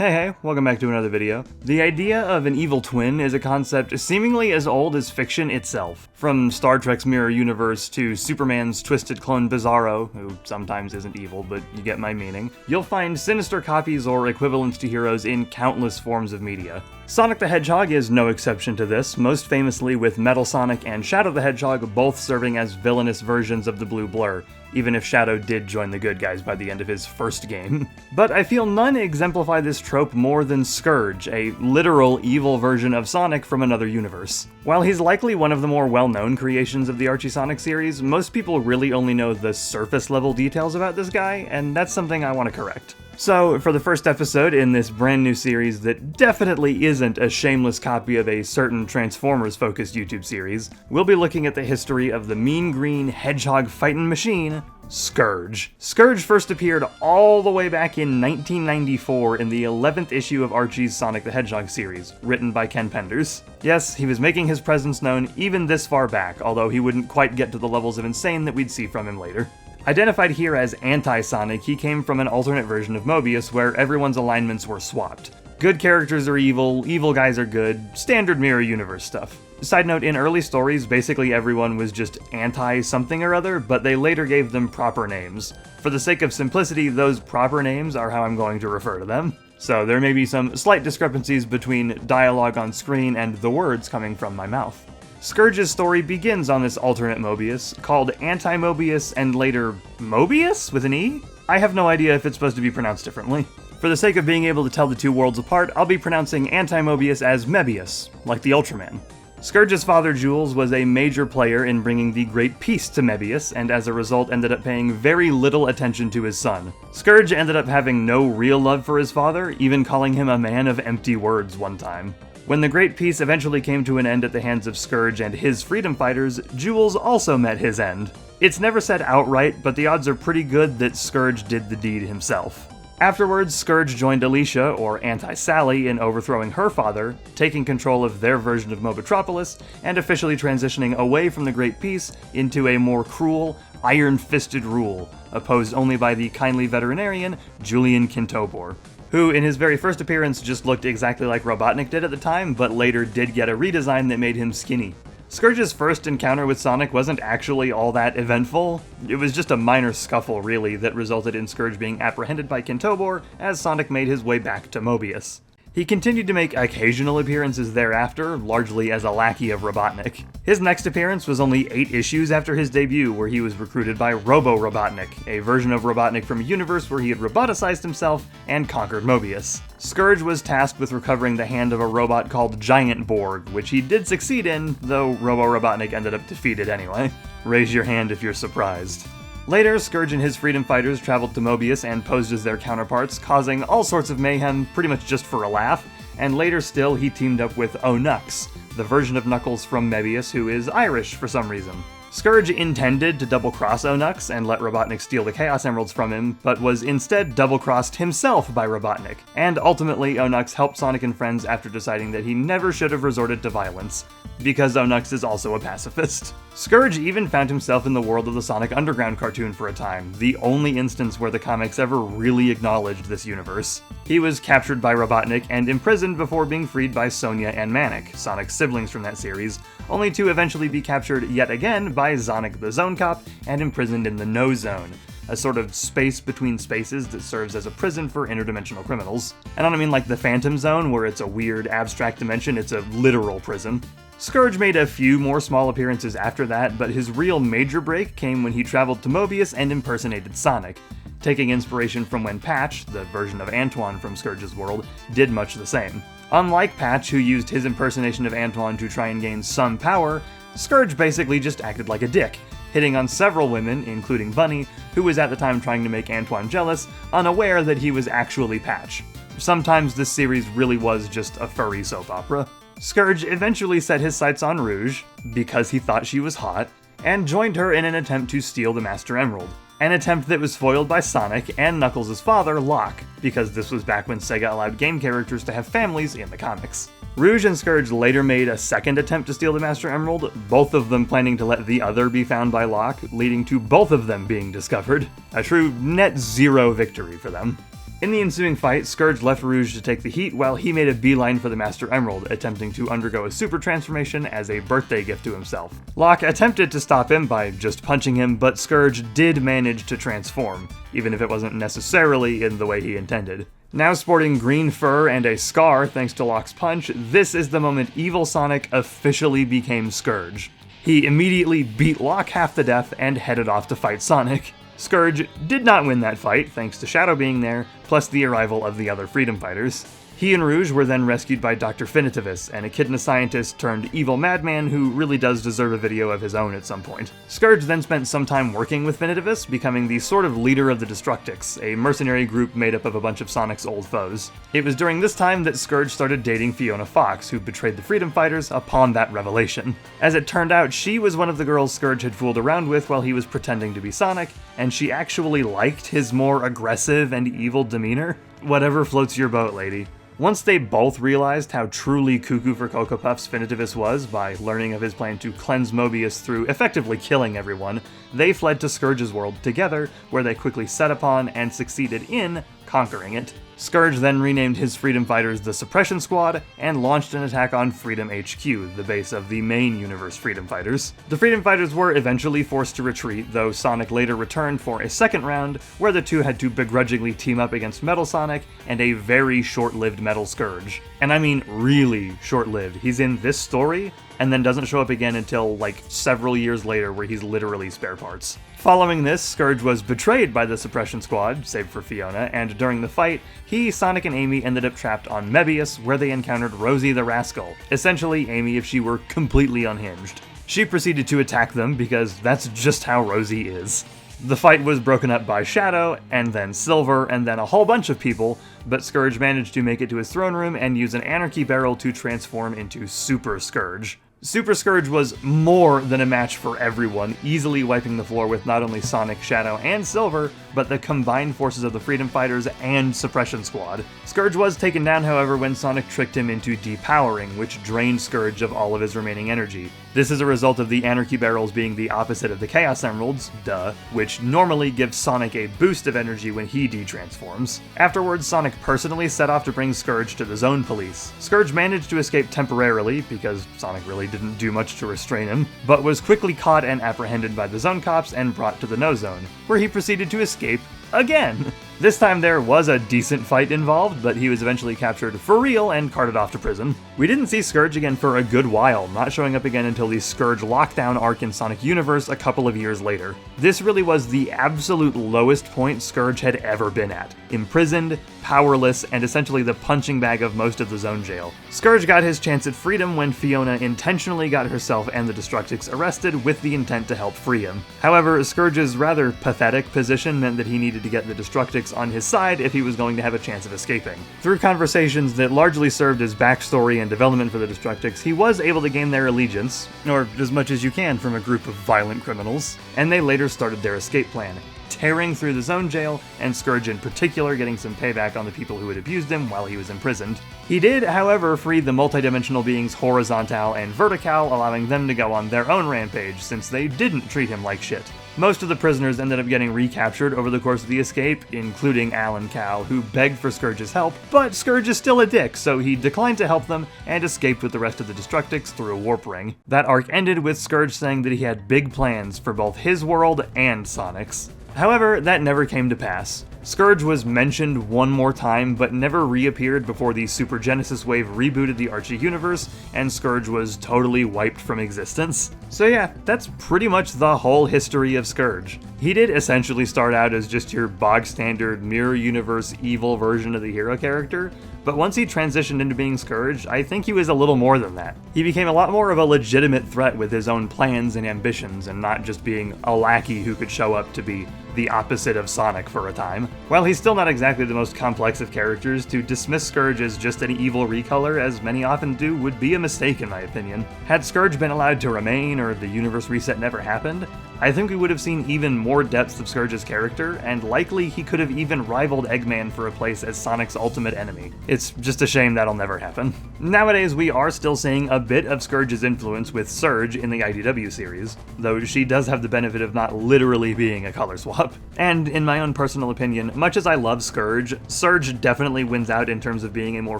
Hey, welcome back to another video. The idea of an evil twin is a concept seemingly as old as fiction itself. From Star Trek's Mirror Universe to Superman's twisted clone Bizarro, who sometimes isn't evil, but you get my meaning, you'll find sinister copies or equivalents to heroes in countless forms of media. Sonic the Hedgehog is no exception to this, most famously with Metal Sonic and Shadow the Hedgehog both serving as villainous versions of the Blue Blur, even if Shadow did join the good guys by the end of his first game. But I feel none exemplify this trope more than Scourge, a literal evil version of Sonic from another universe. While he's likely one of the more well-known creations of the Archie Sonic series, most people really only know the surface-level details about this guy, and that's something I want to correct. So, for the first episode in this brand new series that definitely isn't a shameless copy of a certain Transformers-focused YouTube series, we'll be looking at the history of the mean green hedgehog fightin' machine, Scourge. Scourge first appeared all the way back in 1994 in the 11th issue of Archie's Sonic the Hedgehog series, written by Ken Penders. Yes, he was making his presence known even this far back, although he wouldn't quite get to the levels of insane that we'd see from him later. Identified here as Anti-Sonic, he came from an alternate version of Mobius where everyone's alignments were swapped. Good characters are evil, evil guys are good, standard Mirror Universe stuff. Side note, in early stories, basically everyone was just anti-something or other, but they later gave them proper names. For the sake of simplicity, those proper names are how I'm going to refer to them. So there may be some slight discrepancies between dialogue on screen and the words coming from my mouth. Scourge's story begins on this alternate Mobius, called Anti-Mobius and later Mobius with an E? I have no idea if it's supposed to be pronounced differently. For the sake of being able to tell the two worlds apart, I'll be pronouncing Anti-Mobius as Mebius, like the Ultraman. Scourge's father, Jules, was a major player in bringing the Great Peace to Mebius, and as a result ended up paying very little attention to his son. Scourge ended up having no real love for his father, even calling him a man of empty words one time. When the Great Peace eventually came to an end at the hands of Scourge and his freedom fighters, Jules also met his end. It's never said outright, but the odds are pretty good that Scourge did the deed himself. Afterwards, Scourge joined Alicia, or Anti-Sally, in overthrowing her father, taking control of their version of Mobitropolis, and officially transitioning away from the Great Peace into a more cruel, iron-fisted rule, opposed only by the kindly veterinarian, Julian Kintobor, who in his very first appearance just looked exactly like Robotnik did at the time, but later did get a redesign that made him skinny. Scourge's first encounter with Sonic wasn't actually all that eventful. It was just a minor scuffle, really, that resulted in Scourge being apprehended by Kintobor as Sonic made his way back to Mobius. He continued to make occasional appearances thereafter, largely as a lackey of Robotnik. His next appearance was only 8 issues after his debut, where he was recruited by Robo-Robotnik, a version of Robotnik from a universe where he had roboticized himself and conquered Mobius. Scourge was tasked with recovering the hand of a robot called Giant Borg, which he did succeed in, though Robo-Robotnik ended up defeated anyway. Raise your hand if you're surprised. Later, Scourge and his freedom fighters traveled to Mobius and posed as their counterparts, causing all sorts of mayhem pretty much just for a laugh, and later still he teamed up with O'Nux, the version of Knuckles from Mebius who is Irish for some reason. Scourge intended to double-cross O'Nux and let Robotnik steal the Chaos Emeralds from him, but was instead double-crossed himself by Robotnik, and ultimately O'Nux helped Sonic and friends after deciding that he never should have resorted to violence, because O'Nux is also a pacifist. Scourge even found himself in the world of the Sonic Underground cartoon for a time, the only instance where the comics ever really acknowledged this universe. He was captured by Robotnik and imprisoned before being freed by Sonia and Manic, Sonic's siblings from that series, only to eventually be captured yet again by Sonic the Zone Cop and imprisoned in the No Zone, a sort of space between spaces that serves as a prison for interdimensional criminals. And I don't mean like the Phantom Zone, where it's a weird abstract dimension, it's a literal prison. Scourge made a few more small appearances after that, but his real major break came when he traveled to Mobius and impersonated Sonic, taking inspiration from when Patch, the version of Antoine from Scourge's world, did much the same. Unlike Patch, who used his impersonation of Antoine to try and gain some power, Scourge basically just acted like a dick, hitting on several women, including Bunny, who was at the time trying to make Antoine jealous, unaware that he was actually Patch. Sometimes this series really was just a furry soap opera. Scourge eventually set his sights on Rouge, because he thought she was hot, and joined her in an attempt to steal the Master Emerald. An attempt that was foiled by Sonic and Knuckles' father, Locke, because this was back when Sega allowed game characters to have families in the comics. Rouge and Scourge later made a second attempt to steal the Master Emerald, both of them planning to let the other be found by Locke, leading to both of them being discovered. A true net zero victory for them. In the ensuing fight, Scourge left Rouge to take the heat while he made a beeline for the Master Emerald, attempting to undergo a super transformation as a birthday gift to himself. Locke attempted to stop him by just punching him, but Scourge did manage to transform, even if it wasn't necessarily in the way he intended. Now sporting green fur and a scar thanks to Locke's punch, this is the moment Evil Sonic officially became Scourge. He immediately beat Locke half to death and headed off to fight Sonic. Scourge did not win that fight, thanks to Shadow being there, plus the arrival of the other freedom fighters. He and Rouge were then rescued by Dr. Finitivus, an echidna scientist turned evil madman who really does deserve a video of his own at some point. Scourge then spent some time working with Finitivus, becoming the sort of leader of the Destructics, a mercenary group made up of a bunch of Sonic's old foes. It was during this time that Scourge started dating Fiona Fox, who betrayed the Freedom Fighters upon that revelation. As it turned out, she was one of the girls Scourge had fooled around with while he was pretending to be Sonic, and she actually liked his more aggressive and evil demeanor. Whatever floats your boat, lady. Once they both realized how truly cuckoo for Cocoa Puffs Finitivus was by learning of his plan to cleanse Mobius through effectively killing everyone, they fled to Scourge's world together, where they quickly set upon and succeeded in conquering it. Scourge then renamed his Freedom Fighters the Suppression Squad and launched an attack on Freedom HQ, the base of the main universe Freedom Fighters. The Freedom Fighters were eventually forced to retreat, though Sonic later returned for a second round, where the two had to begrudgingly team up against Metal Sonic and a very short-lived Metal Scourge. And I mean really short-lived. He's in this story, and then doesn't show up again until like several years later, where he's literally spare parts. Following this, Scourge was betrayed by the Suppression Squad, save for Fiona, and during the fight, he, Sonic, and Amy ended up trapped on Mebius, where they encountered Rosie the Rascal, essentially Amy if she were completely unhinged. She proceeded to attack them because that's just how Rosie is. The fight was broken up by Shadow, and then Silver, and then a whole bunch of people, but Scourge managed to make it to his throne room and use an Anarchy Barrel to transform into Super Scourge. Super Scourge was more than a match for everyone, easily wiping the floor with not only Sonic, Shadow, and Silver, but the combined forces of the Freedom Fighters and Suppression Squad. Scourge was taken down, however, when Sonic tricked him into depowering, which drained Scourge of all of his remaining energy. This is a result of the Anarchy Barrels being the opposite of the Chaos Emeralds, duh, which normally gives Sonic a boost of energy when he detransforms. Afterwards, Sonic personally set off to bring Scourge to the Zone Police. Scourge managed to escape temporarily, because Sonic really didn't do much to restrain him, but was quickly caught and apprehended by the Zone Cops and brought to the No Zone, where he proceeded to escape again. This time there was a decent fight involved, but he was eventually captured for real and carted off to prison. We didn't see Scourge again for a good while, not showing up again until the Scourge lockdown arc in Sonic Universe a couple of years later. This really was the absolute lowest point Scourge had ever been at. Imprisoned, powerless, and essentially the punching bag of most of the Zone Jail. Scourge got his chance at freedom when Fiona intentionally got herself and the Destructics arrested with the intent to help free him. However, Scourge's rather pathetic position meant that he needed to get the Destructics on his side if he was going to have a chance of escaping. Through conversations that largely served as backstory and development for the Destructics, he was able to gain their allegiance, or as much as you can from a group of violent criminals, and they later started their escape plan, tearing through the Zone Jail, and Scourge in particular getting some payback on the people who had abused him while he was imprisoned. He did, however, free the multidimensional beings Horizontal and Vertical, allowing them to go on their own rampage, since they didn't treat him like shit. Most of the prisoners ended up getting recaptured over the course of the escape, including Alan Cal, who begged for Scourge's help, but Scourge is still a dick, so he declined to help them and escaped with the rest of the Destructics through a warp ring. That arc ended with Scourge saying that he had big plans for both his world and Sonic's. However, that never came to pass. Scourge was mentioned one more time, but never reappeared before the Super Genesis wave rebooted the Archie universe, and Scourge was totally wiped from existence. So yeah, that's pretty much the whole history of Scourge. He did essentially start out as just your bog-standard mirror universe evil version of the hero character, but once he transitioned into being Scourge, I think he was a little more than that. He became a lot more of a legitimate threat with his own plans and ambitions, and not just being a lackey who could show up to be the opposite of Sonic for a time. While he's still not exactly the most complex of characters, to dismiss Scourge as just an evil recolor, as many often do, would be a mistake in my opinion. Had Scourge been allowed to remain, or the universe reset never happened, I think we would have seen even more depth of Scourge's character, and likely he could have even rivaled Eggman for a place as Sonic's ultimate enemy. It's just a shame that'll never happen. Nowadays, we are still seeing a bit of Scourge's influence with Surge in the IDW series, though she does have the benefit of not literally being a color swap. And in my own personal opinion, much as I love Scourge, Surge definitely wins out in terms of being a more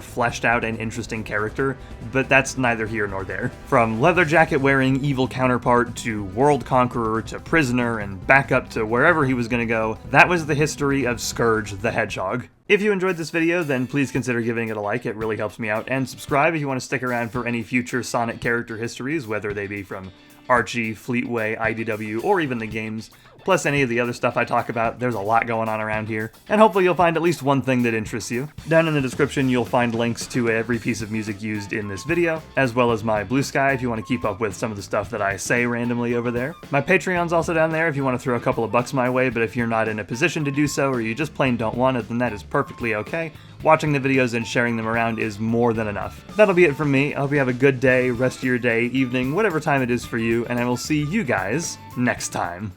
fleshed out and interesting character, but that's neither here nor there. From leather jacket wearing evil counterpart to world conqueror to prisoner and back up to wherever he was gonna go, that was the history of Scourge the Hedgehog. If you enjoyed this video, then please consider giving it a like, it really helps me out, and subscribe if you want to stick around for any future Sonic character histories, whether they be from Archie, Fleetway, IDW, or even the games, plus any of the other stuff I talk about. There's a lot going on around here, and hopefully you'll find at least one thing that interests you. Down in the description you'll find links to every piece of music used in this video, as well as my Blue Sky if you want to keep up with some of the stuff that I say randomly over there. My Patreon's also down there if you want to throw a couple of bucks my way, but if you're not in a position to do so, or you just plain don't want it, then that is perfectly okay. Watching the videos and sharing them around is more than enough. That'll be it from me. I hope you have a good day, rest of your day, evening, whatever time it is for you, and I will see you guys next time.